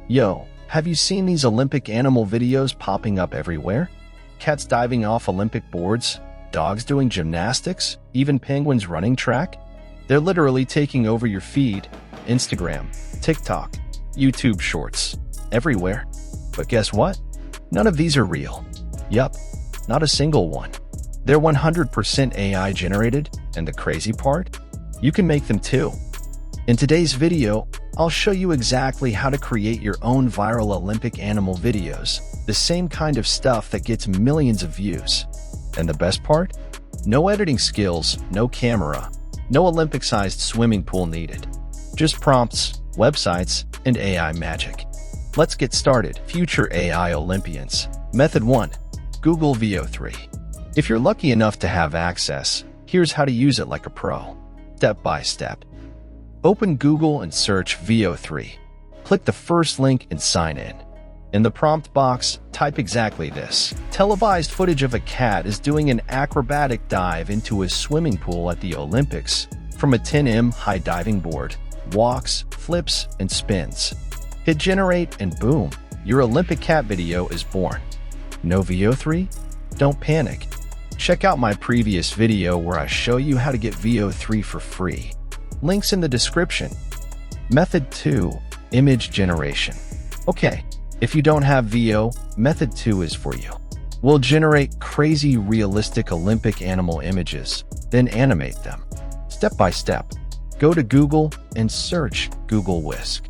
Yo, have you seen these Olympic animal videos popping up everywhere? Cats diving off Olympic boards, dogs doing gymnastics, even penguins running track? They're literally taking over your feed, Instagram, TikTok, YouTube Shorts, everywhere. But guess what? None of these are real. Yup, not a single one. They're 100% AI generated, and the crazy part? You can make them too. In today's video, I'll show you exactly how to create your own viral Olympic animal videos, the same kind of stuff that gets millions of views. And the best part? No editing skills, no camera, no Olympic-sized swimming pool needed. Just prompts, websites, and AI magic. Let's get started. Future AI Olympians. Method 1. Google VEO3. If you're lucky enough to have access, here's how to use it like a pro. Step by step. Open Google and search VEO3. Click the first link and sign in. In the prompt box, type exactly this. Televised footage of a cat is doing an acrobatic dive into a swimming pool at the Olympics from a 10m high diving board, walks, flips, and spins. Hit generate and boom, your Olympic cat video is born. No VEO3? Don't panic. Check out my previous video where I show you how to get VEO3 for free. Links in the description. Method 2. Image generation. Okay, if you don't have VEO, Method 2 is for you. We'll generate crazy realistic Olympic animal images, then animate them. Step by step. Go to Google and search Google Whisk.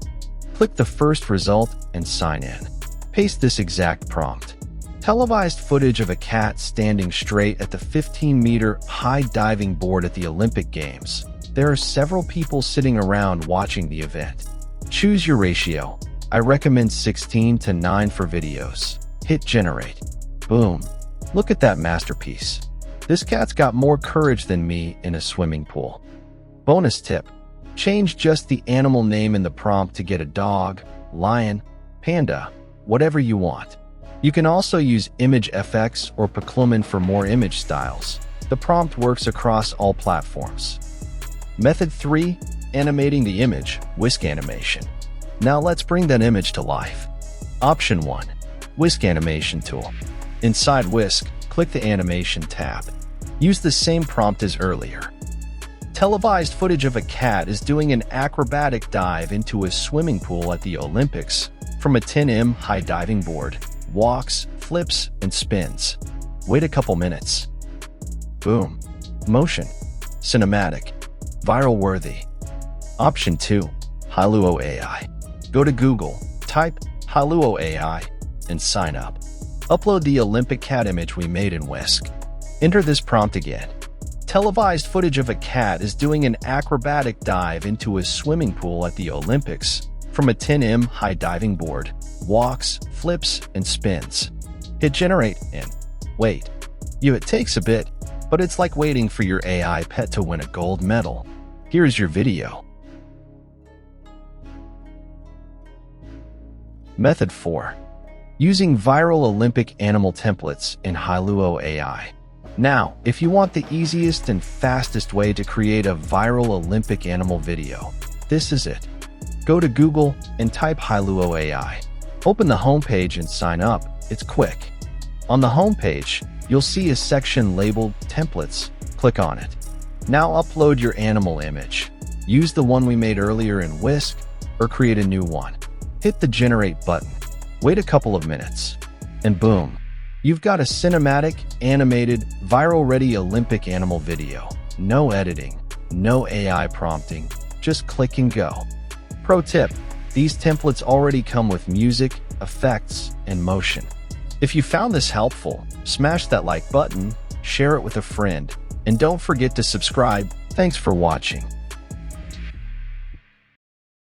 Click the first result and sign in. Paste this exact prompt. Televised footage of a cat standing straight at the 15-meter high diving board at the Olympic Games. There are several people sitting around watching the event. Choose your ratio. I recommend 16:9 for videos. Hit generate. Boom. Look at that masterpiece. This cat's got more courage than me in a swimming pool. Bonus tip. Change just the animal name in the prompt to get a dog, lion, panda, whatever you want. You can also use Image FX or Paclumen for more image styles. The prompt works across all platforms. Method 3. Animating the image, Whisk animation. Now let's bring that image to life. Option 1. Whisk animation tool. Inside Whisk, click the Animation tab. Use the same prompt as earlier. Televised footage of a cat is doing an acrobatic dive into a swimming pool at the Olympics from a 10m high diving board, walks, flips, and spins. Wait a couple minutes. Boom. Motion. Cinematic. Viral worthy. Option 2. Hailuo AI. Go to Google, type Hailuo AI, and sign up. Upload the Olympic cat image we made in Whisk. Enter this prompt again. Televised footage of a cat is doing an acrobatic dive into a swimming pool at the Olympics from a 10m high diving board, walks, flips, and spins. Hit generate and wait. It takes a bit, but it's like waiting for your AI pet to win a gold medal. Here's your video. Method 4. Using viral Olympic animal templates in Hailuo AI. Now, if you want the easiest and fastest way to create a viral Olympic animal video, this is it. Go to Google and type Hailuo AI. Open the homepage and sign up. It's quick. On the homepage, you'll see a section labeled Templates. Click on it. Now upload your animal image. Use the one we made earlier in Whisk or create a new one. Hit the Generate button. Wait a couple of minutes. And boom, you've got a cinematic, animated, viral-ready Olympic animal video. No editing, no AI prompting, just click and go. Pro tip, these templates already come with music, effects, and motion. If you found this helpful, smash that like button, share it with a friend, and don't forget to subscribe. Thanks for watching.